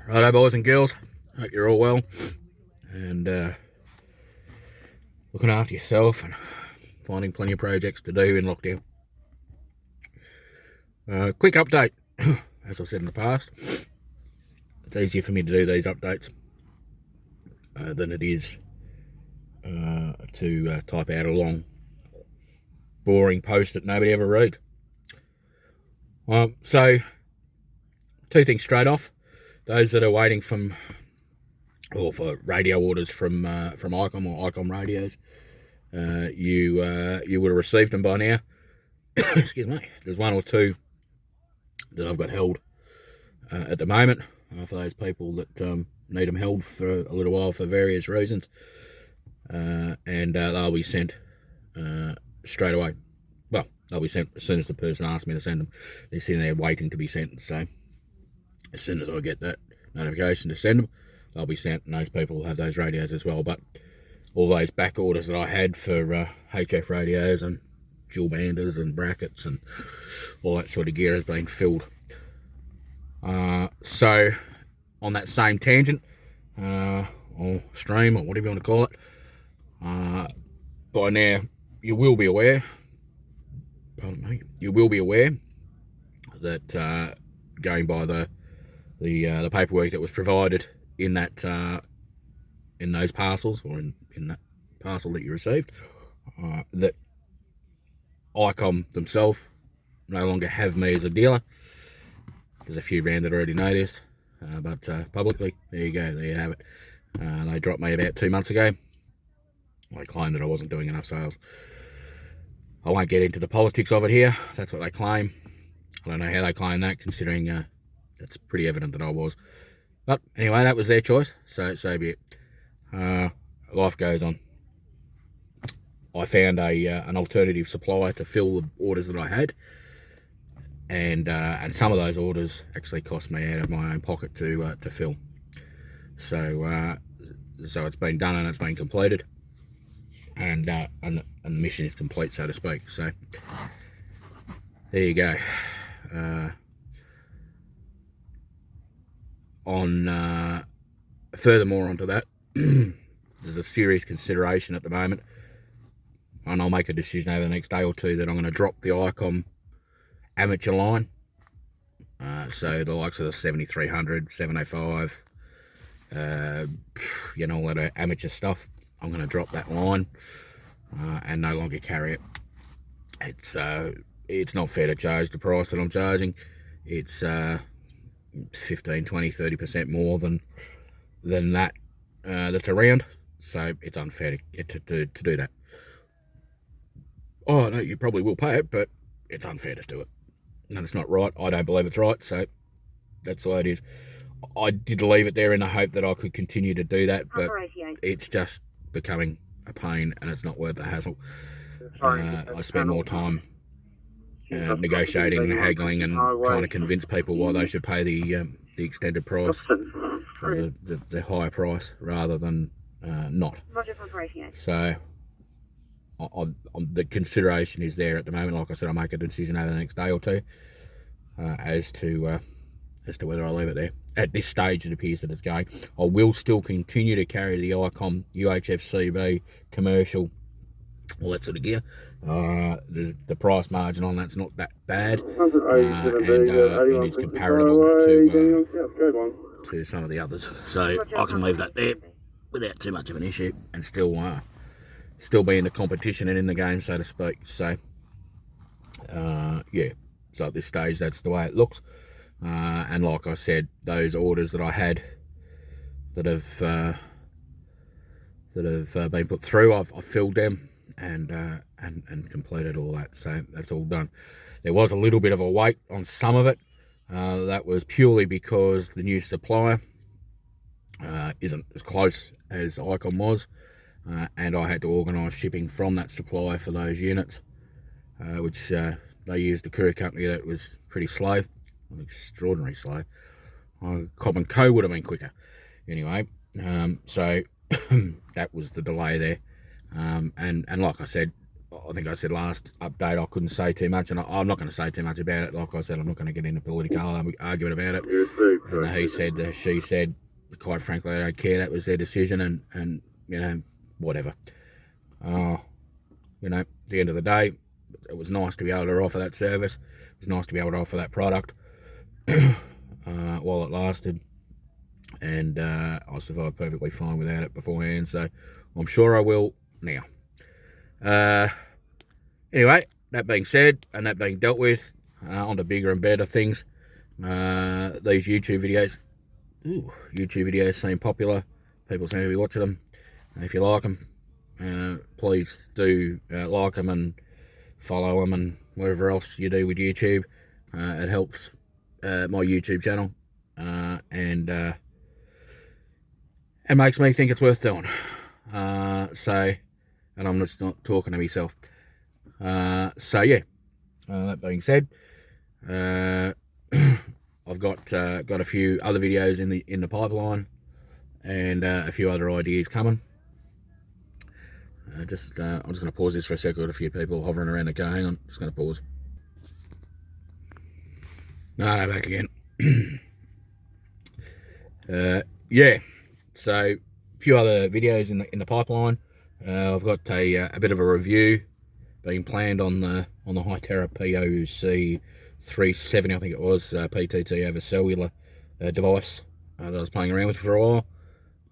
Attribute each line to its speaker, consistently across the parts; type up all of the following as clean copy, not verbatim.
Speaker 1: Righto, boys and girls, hope you're all well and looking after yourself and finding plenty of projects to do in lockdown. Quick update. As I said in the past, it's easier for me to do these updates than it is to type out a long, boring post that nobody ever reads. So, two things straight off. Those that are waiting for radio orders from icom or icom radios, you would have received them by now. Excuse me. There's one or two that I've got held at the moment for those people that need them held for a little while for various reasons, and they'll be sent straight away. Well, they'll be sent as soon as the person asks me to send them. They're sitting there waiting to be sent, so as soon as I get that notification to send them, they'll be sent, and those people will have those radios as well. But all those back orders that I had for HF radios and dual banders and brackets and all that sort of gear has been filled. So on that same tangent, or stream, or whatever you want to call it, by now you will be aware, that going by the paperwork that was provided in that in those parcels, or in that parcel that you received, that icom themselves no longer have me as a dealer. There's a few around that already know this, but publicly, there you go, there you have it. They dropped me about 2 months ago. They claimed that I wasn't doing enough sales. I won't get into the politics of it here. That's what they claim. I don't know how they claim that, considering it's pretty evident that I was. But anyway, that was their choice, so be it. Life goes on. I found an alternative supplier to fill the orders that I had, and some of those orders actually cost me out of my own pocket to fill. So it's been done and it's been completed, and the mission is complete, so to speak. So there you go. Furthermore onto that, there's a serious consideration at the moment, and I'll make a decision over the next day or two, that I'm going to drop the icom amateur line. So the likes of the 7300, 705, all that amateur stuff, I'm going to drop that line and no longer carry it. It's not fair to charge the price that I'm charging. It's 15, 20, 30% more than that that's around. So it's unfair to do that. Oh no, you probably will pay it, but it's unfair to do it. And it's not right. I don't believe it's right, so that's the way it is. I did leave it there in the hope that I could continue to do that, but it's just becoming a pain, and it's not worth the hassle. I spend more time negotiating and haggling and trying to convince people why they should pay the extended price, or the higher price, rather than not. So the consideration is there at the moment. Like I said, I'll make a decision over the next day or two as to whether I leave it there. At this stage, it appears that it's going. I will still continue to carry the icom UHF-CB commercial, all that sort of gear. The price margin on that's not that bad, and it is comparable to some of the others. So I can leave that there without too much of an issue, and still be in the competition and in the game, so to speak. So yeah, so at this stage, that's the way it looks. And like I said, those orders that I had that have been put through, I've filled them and completed all that. So that's all done. There was a little bit of a wait on some of it. That was purely because the new supplier isn't as close as icom was. And I had to organise shipping from that supplier for those units, which they used a courier company that was pretty slow, extraordinarily slow. Cobb & Co would have been quicker. Anyway, so that was the delay there. And like I said, I think I said last update I couldn't say too much, and I'm not going to say too much about it. Like I said, I'm not going to get into political argument about it. And he said, she said, quite frankly, I don't care. That was their decision, and you know, whatever. You know, at the end of the day, it was nice to be able to offer that service. It was nice to be able to offer that product while it lasted. And I survived perfectly fine without it beforehand, so I'm sure I will now. Anyway, that being said, and that being dealt with, on to bigger and better things. These YouTube videos seem popular. People seem to be watching them. If you like them, please do like them and follow them and whatever else you do with YouTube. It helps my YouTube channel, and it makes me think it's worth doing. And I'm just not talking to myself. So yeah, that being said, I've got a few other videos in the pipeline, and a few other ideas coming. I'm just going to pause this for a second. Got a few people hovering around the car. Hang on, just going to pause. No, back again. Yeah, so a few other videos in the pipeline. I've got a bit of a review being planned on the Hytera POC 370, I think it was, PTT over cellular device that I was playing around with for a while.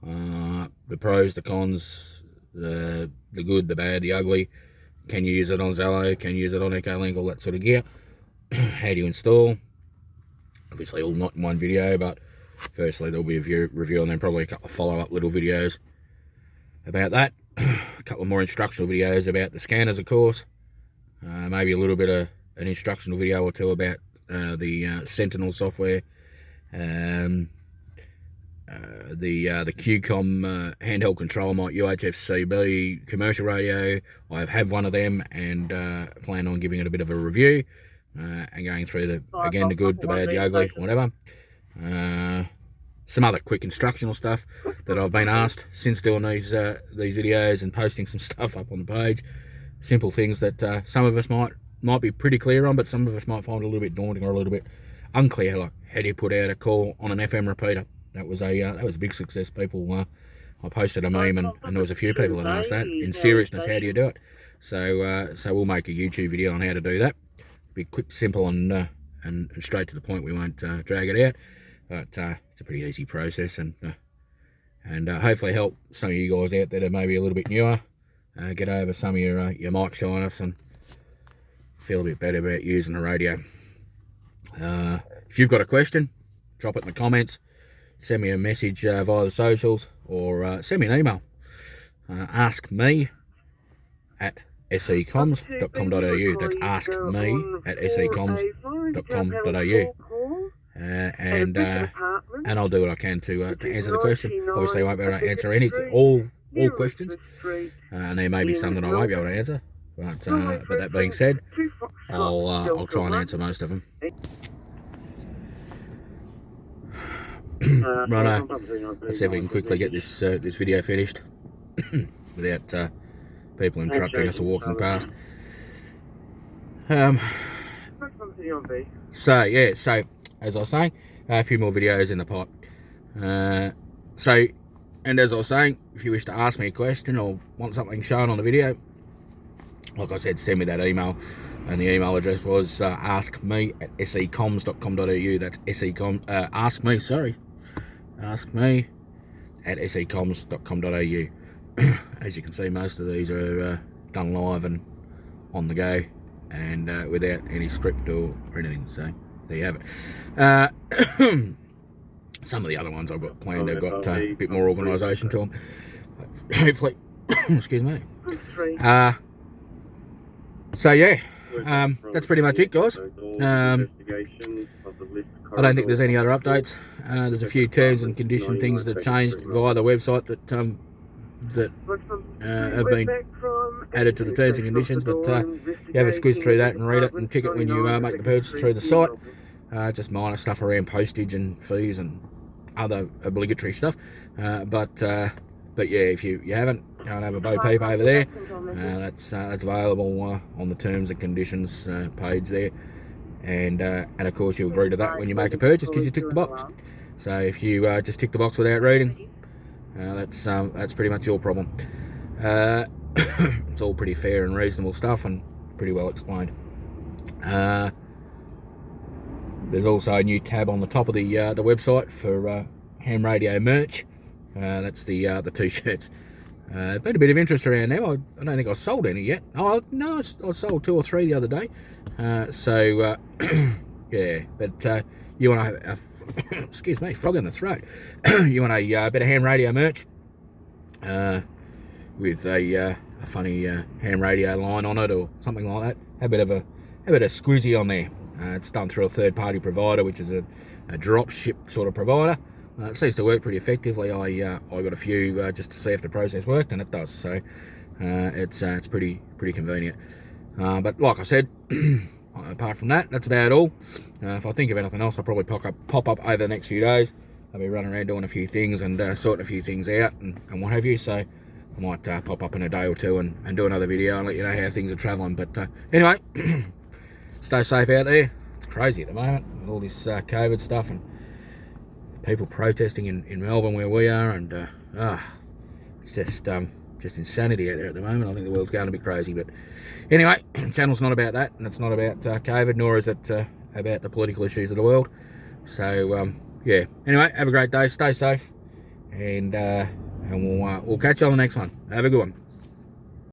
Speaker 1: The pros, the cons, the good, the bad, the ugly. Can you use it on Zello? Can you use it on Echolink? All that sort of gear. How do you install? Obviously all not in one video, but firstly there'll be a review and then probably a couple of follow-up little videos about that. A couple of more instructional videos about the scanners, of course. Maybe a little bit of an instructional video or two about the Sentinel software. The icom handheld control mic UHF CB commercial radio. I have one of them and plan on giving it a bit of a review and going through the good, the bad, the ugly, whatever. Some other quick instructional stuff that I've been asked since doing these videos and posting some stuff up on the page. Simple things that some of us might be pretty clear on, but some of us might find a little bit daunting or a little bit unclear. Like, how do you put out a call on an FM repeater? That was a big success. People, I posted a meme and there was a few people that asked that. In seriousness, how do you do it? So we'll make a YouTube video on how to do that. Be quick, simple, and straight to the point. We won't drag it out. But it's a pretty easy process, and hopefully help some of you guys out that are maybe a little bit newer, get over some of your mic shyness and feel a bit better about using the radio. If you've got a question, drop it in the comments, send me a message via the socials, or send me an email. Ask me at secoms.com.au. That's ask me at secoms.com.au. And I'll do what I can to answer the question. Obviously, I won't be able to answer all questions, and there may be some that I won't be able to answer. But that being said, I'll try and answer most of them. Righto, let's see if we can quickly get this video finished without people interrupting us or walking past. So yeah, so as I was saying, a few more videos in the pipe. And as I was saying, if you wish to ask me a question or want something shown on the video, like I said, send me that email. And the email address was askme at secoms.com.au. That's askme at secoms.com.au. As you can see, most of these are done live and on the go, and without any script or anything. So there you have it. Some of the other ones I've got planned have got a bit more organisation to them. Hopefully, excuse me. So yeah, that's pretty much it, guys. I don't think there's any other updates. There's a few terms and condition things that changed via the website that have been added to the terms and conditions, but you have a squiz through that and read it and tick it when you make the purchase through the site. Just minor stuff around postage and fees and other obligatory stuff. But yeah, if you haven't, can't have a Bo Peep over there. That's available on the terms and conditions page there. And of course you agree to that when you make a purchase because you tick the box. So if you just tick the box without reading, that's pretty much your problem. It's all pretty fair and reasonable stuff and pretty well explained. There's also a new tab on the top of the website for ham radio merch. That's the t-shirts. Been a bit of interest around them. I don't think I've sold any yet. Oh no, I sold 2 or 3 the other day. Yeah, but you want to have excuse me, frog in the throat. You want a bit of ham radio merch with a funny ham radio line on it or something like that. Have a bit of squizzy on there. It's done through a third-party provider, which is a drop ship sort of provider. It seems to work pretty effectively. I got a few just to see if the process worked, and it does. So it's pretty convenient. But like I said, apart from that, that's about all. If I think of anything else, I'll probably pop up over the next few days. I'll be running around doing a few things and sorting a few things out and what have you. So I might pop up in a day or two and do another video and let you know how things are travelling. But anyway, stay safe out there. It's crazy at the moment with all this COVID stuff and people protesting in Melbourne where we are, and it's just insanity out there at the moment. I think the world's going a bit crazy, but anyway, channel's not about that, and it's not about COVID, nor is it about the political issues of the world. So yeah. Anyway, have a great day, stay safe, and we'll catch you on the next one. Have a good one.